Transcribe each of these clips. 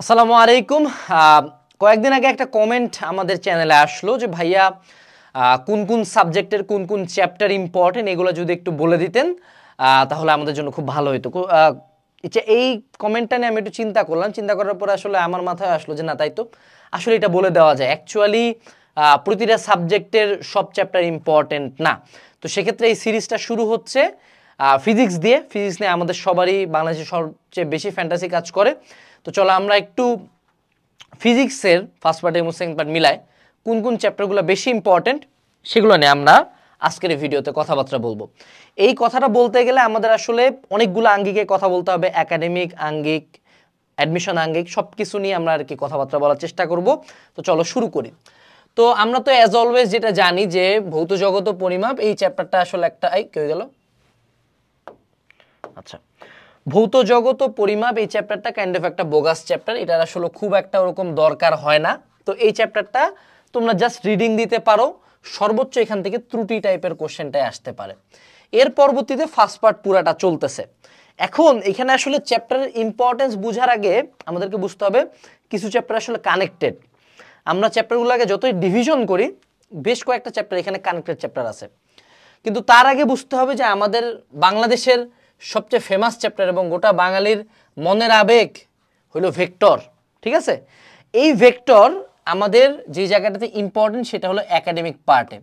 আসসালামু আলাইকুম। কয়েকদিন আগে একটা কমেন্ট আমাদের চ্যানেলে আসলো যে ভাইয়া কোন কোন সাবজেক্টের কোন কোন চ্যাপ্টার ইম্পর্টেন্ট এগুলো যদি একটু বলে দিতেন তাহলে আমাদের জন্য খুব ভালো হতো। এই কমেন্টটা নিয়ে আমি একটু চিন্তা করলাম, চিন্তা করার পরে আসলে আমার মাথায় আসলো যে না, তাই তো আসলে এটা বলে দেওয়া যায়। অ্যাকচুয়ালি প্রতিটা সাবজেক্টের সব চ্যাপ্টার ইম্পর্টেন্ট না। তো সেক্ষেত্রে এই সিরিজটা শুরু হচ্ছে ফিজিক্স দিয়ে। ফিজিক্স নিয়ে আমাদের সবারই বাংলাদেশে সবচেয়ে বেশি ফ্যান্টাসি কাজ করে। তো চলো আমরা একটু ফিজিক্সের ফার্স্ট পার্ট এবং সেকেন্ড পার্ট মিলায় কোন কোন চ্যাপ্টারগুলো বেশি ইম্পর্টেন্ট সেগুলো নিয়ে আমরা আজকের এই ভিডিওতে কথাবার্তা বলবো। এই কথাটা বলতে গেলে আমাদের আসলে অনেকগুলো আঙ্গিকে কথা বলতে হবে, একাডেমিক আঙ্গিক, অ্যাডমিশন আঙ্গিক, সব কিছু নিয়ে আমরা আর কি কথাবার্তা বলার চেষ্টা করব। তো চলো শুরু করি। তো আমরা তো অ্যাজ অলওয়েজ যেটা জানি যে ভৌত জগত ও পরিমাপ, এই চ্যাপ্টারটা আসলে একটা কি হয়ে গেল, আচ্ছা, ভৌত জগত ও পরিমাপ এই চ্যাপ্টারটা কাইন্ড অফ একটা বোগাস চ্যাপ্টার। এটার আসলে খুব একটা ওরকম দরকার হয় না। তো এই চ্যাপ্টারটা তোমরা জাস্ট রিডিং দিতে পারো, সর্বোচ্চ এখান থেকে ত্রুটি টাইপের কোশ্চেনটাই আসতে পারে। এর পরবর্তীতে ফার্স্ট পার্ট পুরাটা চলতেছে। এখন এখানে আসলে চ্যাপ্টারের ইম্পর্টেন্স বোঝার আগে আমাদেরকে বুঝতে হবে কিছু চ্যাপ্টার আসলে কানেক্টেড। আমরা চ্যাপ্টারগুলোকে যতই ডিভিশন করি, বেশ কয়েকটা চ্যাপ্টার এখানে কানেক্টেড চ্যাপ্টার আছে। কিন্তু তার আগে বুঝতে হবে যে আমাদের বাংলাদেশের সবচেয়ে ফেমাস চ্যাপ্টার এবং গোটা বাঙালির মনের আবেগ হলো ভেক্টর। ঠিক আছে, এই ভেক্টর আমাদের যে জায়গাটাতে ইম্পর্টেন্ট সেটা হলো একাডেমিক পার্টে।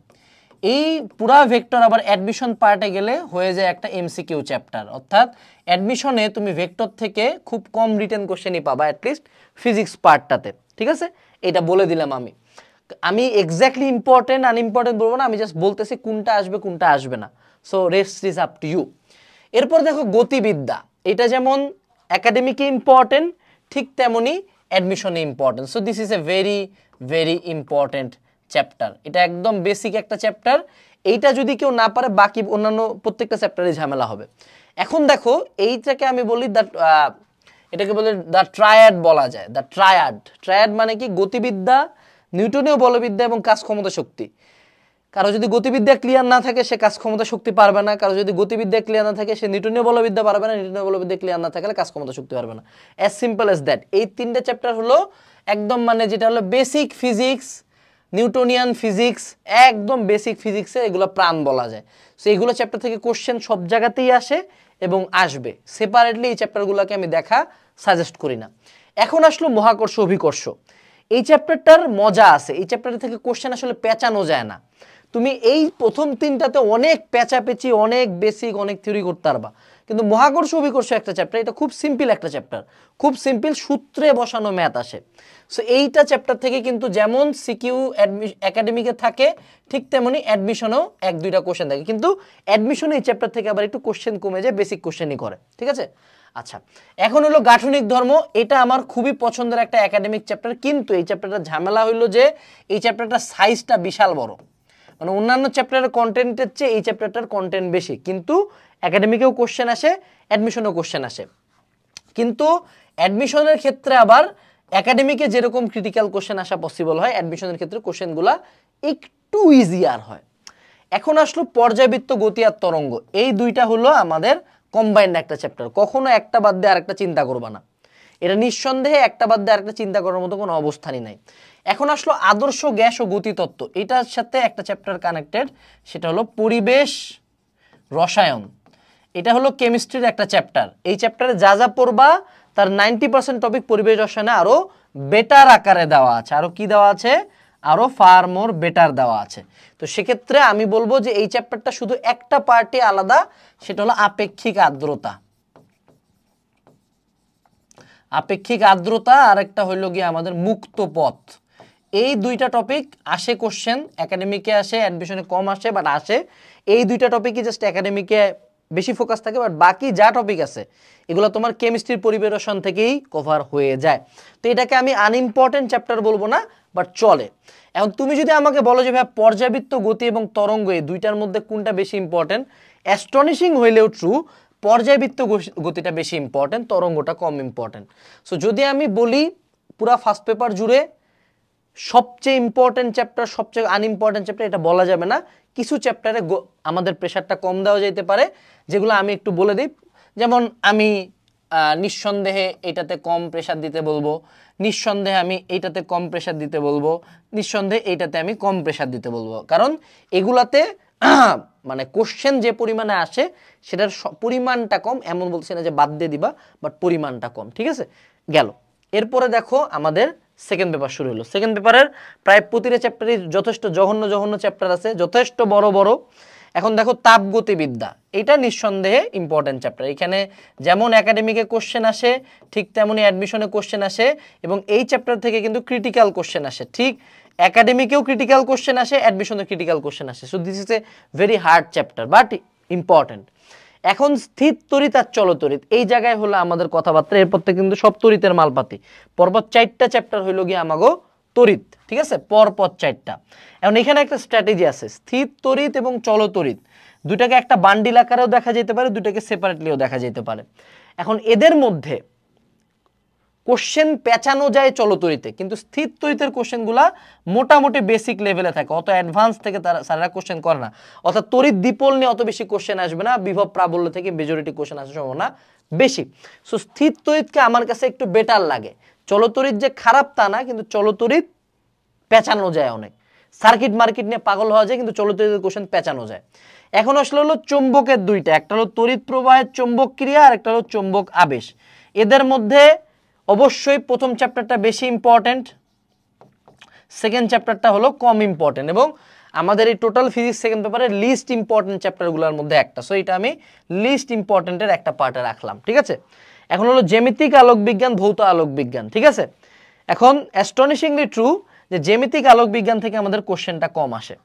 এই পুরা ভেক্টর আবার অ্যাডমিশন পার্টে গেলে হয়ে যায় একটা এমসিকিউ চ্যাপ্টার। অর্থাৎ অ্যাডমিশনে তুমি ভেক্টর থেকে খুব কম রিটেন কোশ্চেনই পাবা, অ্যাটলিস্ট ফিজিক্স পার্টটাতে। ঠিক আছে, এটা বলে দিলাম। আমি এক্স্যাক্টলি ইম্পর্টেন্ট আনইম্পর্টেন্ট বলবো না, আমি জাস্ট বলতেছি কোনটা আসবে কোনটা আসবে না। So rest is up to you. এরপর দেখো গতিবিদ্যা, এটা যেমন একাডেমিকে ইম্পর্টেন্ট ঠিক তেমনি অ্যাডমিশনে important. So this is a very very important chapter. এটা একদম বেসিক একটা চ্যাপ্টার। এইটা যদি কেউ না পারে বাকি অন্যান্য প্রত্যেকটা চ্যাপ্টারে ঝামেলা হবে। এখন দেখো এইটাকে আমি বলি এটাকে বলে দ্য ট্রায়াড বলা যায়। দ্য ট্রায়াড মানে কি, গতিবিদ্যা, নিউটনীয় বলবিদ্যা এবং কাজ ক্ষমতা শক্তি। কারো যদি গতিবিদ্যা ক্লিয়ার না থাকে সে কাজ ক্ষমতা শক্তি পারবে না, কারো যদি গতিবিদ্যা ক্লিয়ার না থাকে সে নিউটনীয় বলবিদ্যা পারবে না, নিউটনীয় বলবিদ্যা ক্লিয়ার না থাকলে কাজ ক্ষমতা শক্তি পারবে না। As simple as that. এই তিনটে চ্যাপ্টার হলো একদম মানে যেটা হলো বেসিক ফিজিক্স, নিউটনিয়ান ফিজিক্স, একদম বেসিক ফিজিক্সে এগুলো প্রাণ বলা যায়। সো এইগুলো চ্যাপ্টার থেকে কোশ্চেন সব জায়গাতেই আসে এবং আসবে। সেপারেটলি এই চ্যাপ্টারগুলোকে আমি দেখা সাজেস্ট করি না। এখন আসলো মহাকর্ষ অভিকর্ষ। এই চ্যাপ্টারটার মজা আছে, এই চ্যাপ্টার থেকে কোশ্চেন আসলে পেঁচানো যায় না। তুমি এই প্রথম তিনটাতে অনেক পেঁচাপেচি, অনেক বেসিক, অনেক থিওরি করতে পারবা। কিন্তু মহাকর্ষ অভিকর্ষ একটা চ্যাপ্টার, এটা খুব সিম্পল একটা চ্যাপ্টার, খুব সিম্পল, সূত্রে বসানো ম্যাথ আসে। সো এইটা চ্যাপ্টার থেকে কিন্তু যেমন সিকিউ একাডেমিকে থাকে ঠিক তেমনি অ্যাডমিশনেও এক দুইটা কোশ্চেন থাকে। কিন্তু অ্যাডমিশনে এই চ্যাপ্টার থেকে আবার একটু কোশ্চেন কমে যায়, বেসিক কোশ্চেনই করে। ঠিক আছে, আচ্ছা। এখন হলো গাঠনিক ধর্ম। এটা আমার খুবই পছন্দের একটা একাডেমিক চ্যাপ্টার, কিন্তু এই চ্যাপ্টারটা ঝামেলা হইলো যে এই চ্যাপ্টারটার সাইজটা বিশাল বড়। মানে অন্যান্য চ্যাপ্টারের কন্টেন্টের চেয়ে এই চ্যাপ্টারটার কন্টেন্ট বেশি, কিন্তু একাডেমিকেও কোশ্চেন আসে, অ্যাডমিশনেও কোশ্চেন আসে। কিন্তু অ্যাডমিশনের ক্ষেত্রে আবার একাডেমিকে যেরকম ক্রিটিক্যাল কোশ্চেন আসা পসিবল হয়, অ্যাডমিশনের ক্ষেত্রে কোশ্চেনগুলা একটু ইজিয়ার হয়। এখন আসলো পর্যায়বৃত্ত, গতি আর তরঙ্গ। এই দুইটা হলো আমাদের কম্বাইন্ড একটা চ্যাপ্টার। কখনো একটা বাদ দিয়ে আরেকটা চিন্তা করবা না, এটা নিঃসন্দেহে একটা বাদ দিয়ে আরেকটা চিন্তা করার মতো কোনো অবস্থানই নাই। এখন আসলো আদর্শ গ্যাস ও গতিতত্ত্ব। এটার সাথে একটা চ্যাপ্টার কানেক্টেড, সেটা হলো পরিবেশ রসায়ন। এটা হলো কেমিস্ট্রির একটা চ্যাপ্টার। এই চ্যাপ্টারে যা যা পড়বা তার 90% টপিক পরিবেশ রসায়নে আরো বেটার আকারে দেওয়া আছে। আরো কি দেওয়া আছে? আরো ফার মোর বেটার দেওয়া আছে। তো সেক্ষেত্রে আমি বলবো যে এই চ্যাপ্টারটা শুধু একটা পার্টি আলাদা, সেটা হলো আপেক্ষিক আর্দ্রতা। আপেক্ষিক আর্দ্রতা আর একটা হইল গিয়ে আমাদের মুক্ত পথ। এই দুইটা টপিক আসে কোশ্চেন, একাডেমিকে আসে, অ্যাডমিশনে কম আসে, বাট আসে। এই দুইটা টপিকই জাস্ট একাডেমিকে বেশি ফোকাস থাকে, বাট বাকি যা টপিক আছে এগুলো তোমার কেমিস্ট্রির পরিবেশ রসায়ন থেকেই কভার হয়ে যায়। তো এটাকে আমি আনইম্পর্টেন্ট চ্যাপ্টার বলবো না, বাট চলে। এখন তুমি যদি আমাকে বলো যে ভাই পর্যাবৃত্ত, গতি এবং তরঙ্গ এই দুইটার মধ্যে কোনটা বেশি ইম্পর্টেন্ট, অ্যাস্টনিশিং হইলেও ট্রু, পর্যায়বৃত্ত গতিটা বেশি ইম্পর্টেন্ট, তরঙ্গটা কম ইম্পর্টেন্ট। সো যদি আমি বলি পুরা ফার্স্ট পেপার জুড়ে সবচেয়ে ইম্পর্টেন্ট চ্যাপ্টার, সবচেয়ে আনইম্পর্টেন্ট চ্যাপ্টার, এটা বলা যাবে না। কিছু চ্যাপ্টারে আমাদের প্রেশারটা কম দেওয়া যেতে পারে, যেগুলো আমি একটু বলে দিই। যেমন আমি নিঃসন্দেহে এটাতে কম প্রেসার দিতে বলবো, নিঃসন্দেহে আমি এইটাতে কম প্রেসার দিতে বলবো, নিঃসন্দেহে এইটাতে আমি কম প্রেসার দিতে বলবো, কারণ এগুলাতে মানে কোশ্চেন যে পরিমাণে আসে সেটার পরিমাণটা কম, এমন বলছি না যে বাদ দিয়ে দিবা, বাট পরিমাণটা কম। ঠিক আছে, গেল। এরপরে দেখো আমাদের সেকেন্ড পেপার শুরু হলো। সেকেন্ড পেপারের প্রায় প্রতিটা চ্যাপ্টারই যথেষ্ট জঘন্য জঘন্য চ্যাপ্টার আছে, যথেষ্ট বড় বড়। এখন দেখো তাপগতিবিদ্যা, এটা নিঃসন্দেহে ইম্পর্টেন্ট চ্যাপ্টার। এখানে যেমন একাডেমিকে কোশ্চেন আসে ঠিক তেমনই অ্যাডমিশনে কোশ্চেন আসে, এবং এই চ্যাপ্টার থেকে কিন্তু ক্রিটিক্যাল কোশ্চেন আসে। ঠিক একাডেমিকেও ক্রিটিক্যাল কোশ্চেন আসে, অ্যাডমিশনে ক্রিটিক্যাল কোশ্চেন আসে। So this is a very hard chapter but important. এখন স্থির তড়িৎ আর চলতড়িৎ, এই জায়গায় হলো আমাদের কথাবার্তা। এরপর থেকে কিন্তু সব তড়িতের মালপাতি। পরপর 4টা চ্যাপ্টার হইল গিয়ে আমাগো তড়িৎ, ঠিক আছে, পরপর 4টা। এখন এখানে একটা স্ট্র্যাটেজি আছে, স্থির তড়িৎ এবং চলতড়িৎ দুটাকে একটা বান্ডিল আকারেও দেখা যেতে পারে, দুটাকে সেপারেটলিও দেখা যেতে পারে। এখন এদের মধ্যে কোশ্চেন পেঁচানো যায় চলতড়িতে, কিন্তু স্থির তড়িতের কোশ্চেনগুলা মোটামুটি বেসিক লেভেলে থাকে, অত অ্যাডভান্স থেকে তারা কোশ্চেন করে না। অর্থাৎ তড়িৎ দ্বিপল নিয়ে অত বেশি কোশ্চেন আসবে না, বিভব প্রাবল্য থেকে মেজরিটি কোশ্চেন আসার সম্ভাবনা বেশি। সো স্থির তড়িৎকে আমার কাছে একটু বেটার লাগে। চলতড়িৎ যে খারাপ তা না, কিন্তু চলতড়িৎ পেঁচানো যায় অনেক, সার্কিট মার্কিট নিয়ে পাগল হওয়া যায়, কিন্তু চলতড়িতের কোশ্চেন পেঁচানো যায়। এখন আসলে হলো চুম্বকের দুইটা, একটা হলো তড়িৎ প্রবাহের চুম্বক ক্রিয়া আর একটা হলো চুম্বক আবেশ। এদের মধ্যে অবশ্যই প্রথম চ্যাপ্টারটা বেশি ইম্পর্টেন্ট, সেকেন্ড চ্যাপ্টারটা হলো কম ইম্পর্টেন্ট, এবং আমাদের এই টোটাল ফিজিক্স সেকেন্ড পেপারের লিস্ট ইম্পর্টেন্ট চ্যাপ্টারগুলোর মধ্যে একটা। সো এটা আমি লিস্ট ইম্পর্টেন্টের একটা পার্টে রাখলাম। ঠিক আছে, এখন হলো জ্যামিতিক আলোক বিজ্ঞান, ভৌত আলোক বিজ্ঞান। ঠিক আছে, এখন অ্যাস্টনিশিংলি ট্রু যে জ্যামিতিক আলোক বিজ্ঞান থেকে আমাদের কোশ্চেনটা কম আসে,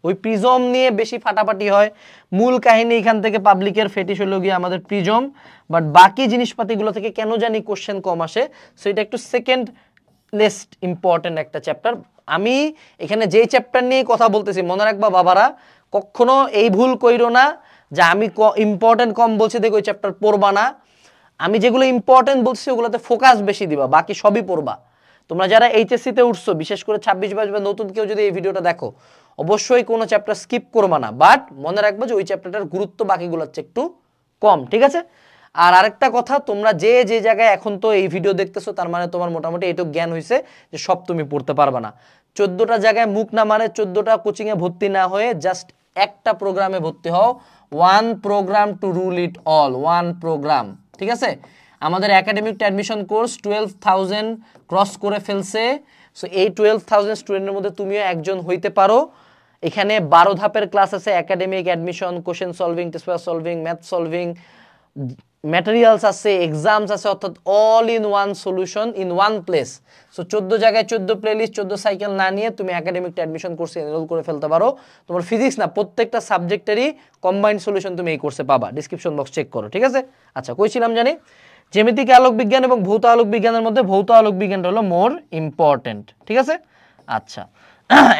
ওই প্রিজম নিয়ে বেশি ফাটাফাটি হয়। মূল কাহিনী এখান থেকে পাবলিকের ফেটিশ হলো গিয়ে আমাদের প্রিজম, বাট বাকি জিনিসপাতিগুলো থেকে কেন জানি কোশ্চেন কম আসে। সো এটা একটু সেকেন্ড লিস্ট ইম্পর্টেন্ট একটা চ্যাপ্টার। আমি এখানে যেই চ্যাপ্টার নিয়ে কথা বলতেছি মনে রাখবা বাবারা, কখনো এই ভুল কইরো না যে আমি ইম্পর্টেন্ট কম বলছি দেখো ওই চ্যাপ্টার পড়বা না। আমি যেগুলো ইম্পর্টেন্ট বলছি ওগুলোতে ফোকাস বেশি দিবা, বাকি সবই পড়বা। তোমরা যারা এইচএসসিতে উঠছো, বিশেষ করে 26-22 বা নতুন কেউ যদি এই ভিডিওটা দেখো, অবশ্যই কোনো চ্যাপ্টার স্কিপ করবা না, বাট মনে রাখবো যে ওই চ্যাপ্টারটার গুরুত্ব বাকিগুলোর চেয়ে একটু কম। ঠিক আছে, আর আরেকটা কথা, তোমরা যে যে জায়গায় এখন তো এই ভিডিও দেখতেছো তার মানে তোমার মোটামুটি এইটুকু জ্ঞান হয়েছে যে সব তুমি পড়তে পারবে না। 14টা জায়গায় মুখ না মারে 14টা কোচিংয়ে ভর্তি না হয়ে জাস্ট একটা প্রোগ্রামে ভর্তি হও। One programme to rule it all, one programme. ঠিক আছে, আমাদের একাডেমিক অ্যাডমিশন কোর্স 12,000 ক্রস করে ফেলছে। সো এই 12,000 স্টুডেন্টের মধ্যে তুমিও একজন হইতে পারো। এখানে 12 ধাপের ক্লাস আছে, academic, admission, question solving, test paper solving, math solving, materials আছে, এক্সামস আছে, অর্থাৎ all in one solution in one place. So 14 জায়গায় 14 প্লেলিস্ট, 14 সাইকেল না নিয়ে তুমি একাডেমিক অ্যাডমিশন কোর্সে এনরোল করে ফেলতে পারো। তোমার ফিজিক্স না, প্রত্যেকটা সাবজেক্টেরই কম্বাইন্ড সলিউশন তুমি এই কোর্সে পাবা, ডিসক্রিপশন বক্স চেক করো। ঠিক আছে, আচ্ছা কইছিলাম জানি জ্যামিতিক আলোক বিজ্ঞান এবং ভৌত আলোক বিজ্ঞানের মধ্যে ভৌত আলোক বিজ্ঞানটা হলো মোর ইম্পর্টেন্ট। ঠিক আছে, আচ্ছা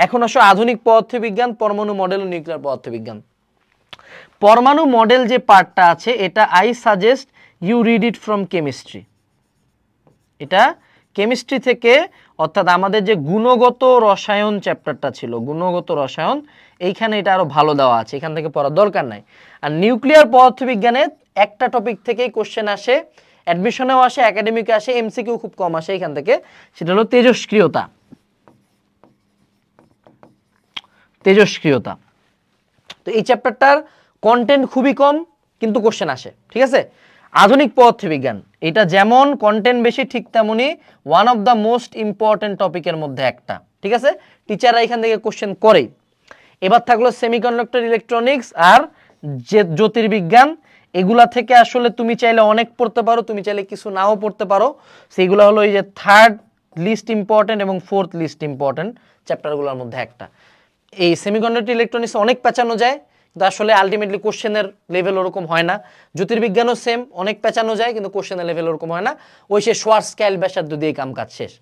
এখন আসো আধুনিক পদার্থবিজ্ঞান, পরমাণু মডেল ও নিউক্লিয়ার পদার্থবিজ্ঞান। পরমাণু মডেল যে পার্টটা আছে এটা I suggest you read it from chemistry. এটা কেমিস্ট্রি থেকে, অর্থাৎ আমাদের যে গুণগত রসায়ন চ্যাপ্টারটা ছিল, গুণগত রসায়ন, এইখানে এটা আরো ভালো দেওয়া আছে, এখান থেকে পড়ার দরকার নাই। আর নিউক্লিয়ার পদার্থবিজ্ঞানে একটা টপিক থেকেই কোশ্চেন আসে, অ্যাডমিশনেও আসে, একাডেমিকে আসে, এমসিকিউ খুব কম আসে এখান থেকে, সেটা হলো তেজস্ক্রিয়তা। তেজস্ক্রিয়তা, তো এই চ্যাপ্টারটার কন্টেন্ট খুবই কম কিন্তু কোশ্চেন আসে। ঠিক আছে, আধুনিক পদার্থবিজ্ঞান এটা যেমন কন্টেন্ট বেশি, ঠিক তেমনি one of the most important টপিকের মধ্যে একটা। ঠিক আছে, টিচাররা এখান থেকে কোশ্চেন করেই। এবার থাকলো সেমিকন্ডাক্টর, ইলেকট্রনিক্স আর জ্যোতির্বিজ্ঞান। এগুলা থেকে আসলে তুমি চাইলে অনেক পড়তে পারো, তুমি চাইলে কিছু নাও পড়তে পারো। সেইগুলো হলো এই যে থার্ড লিস্ট ইম্পর্টেন্ট এবং ফোর্থ লিস্ট ইম্পর্টেন্ট চ্যাপ্টারগুলোর মধ্যে একটা। এই সেমিকন্ডাক্টর ইলেকট্রনিক্স অনেক পেঁচানো যায়, কিন্তু আসলে আলটিমেটলি কোশ্চেনের লেভেল ওরকম হয় না। জ্যোতির্বিজ্ঞানও সেম, অনেক পেঁচানো যায় কিন্তু কোশ্চেনের লেভেল ওরকম হয় না, ওই সে শোয়ারস্কাইল ব্যাসার্ধ দিয়ে কাম কাজ শেষ।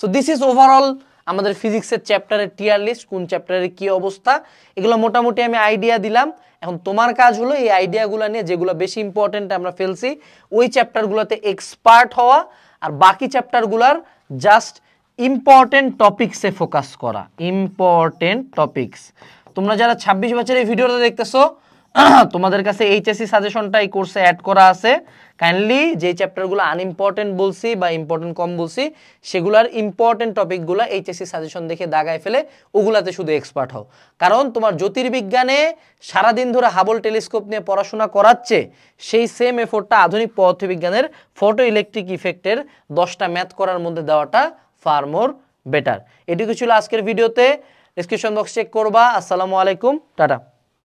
সো দিস ইজ ওভারঅল আমাদের ফিজিক্সের চ্যাপ্টারের টিয়ার লিস্ট, কোন চ্যাপ্টারের কি অবস্থা, এগুলো মোটামুটি আমি আইডিয়া দিলাম। এখন তোমার কাজ হলো এই আইডিয়াগুলো নিয়ে যেগুলো বেশি ইম্পর্টেন্ট আমরা ফেলছি ওই চ্যাপ্টারগুলোতে এক্সপার্ট হওয়া, আর বাকি চ্যাপ্টারগুলোর জাস্ট ইম্পর্টেন্ট টপিকসে ফোকাস করা। ইম্পর্টেন্ট টপিকস, তোমরা যারা 26 বছরের এই ভিডিওটা দেখতেছো তোমাদের কাছে এইচএসসি সাজেশনটা এই কোর্সে অ্যাড করা আছে। কাইন্ডলি যে চ্যাপ্টারগুলো আনইম্পর্টেন্ট বলছি বা ইম্পর্টেন্ট কম বলছি সেগুলোর ইম্পর্টেন্ট টপিকগুলো এইচএসসি সাজেশন দেখে দাগায় ফেলে ওগুলাতে শুধু এক্সপার্ট হও। কারণ তোমার জ্যোতির্বিজ্ঞানে সারাদিন ধরে হাবল টেলিস্কোপ নিয়ে পড়াশোনা করাচ্ছে, সেই সেম এফোর্টটা আধুনিক পদার্থবিজ্ঞানের ফটো ইলেকট্রিক ইফেক্টের 10টা ম্যাথ করার মধ্যে দেওয়াটা ফার মোর বেটার। এটুকু ছিল আজকের ভিডিওতে। ডিসক্রিপশন বক্স চেক করবা। আসসালামু আলাইকুম, টাটা।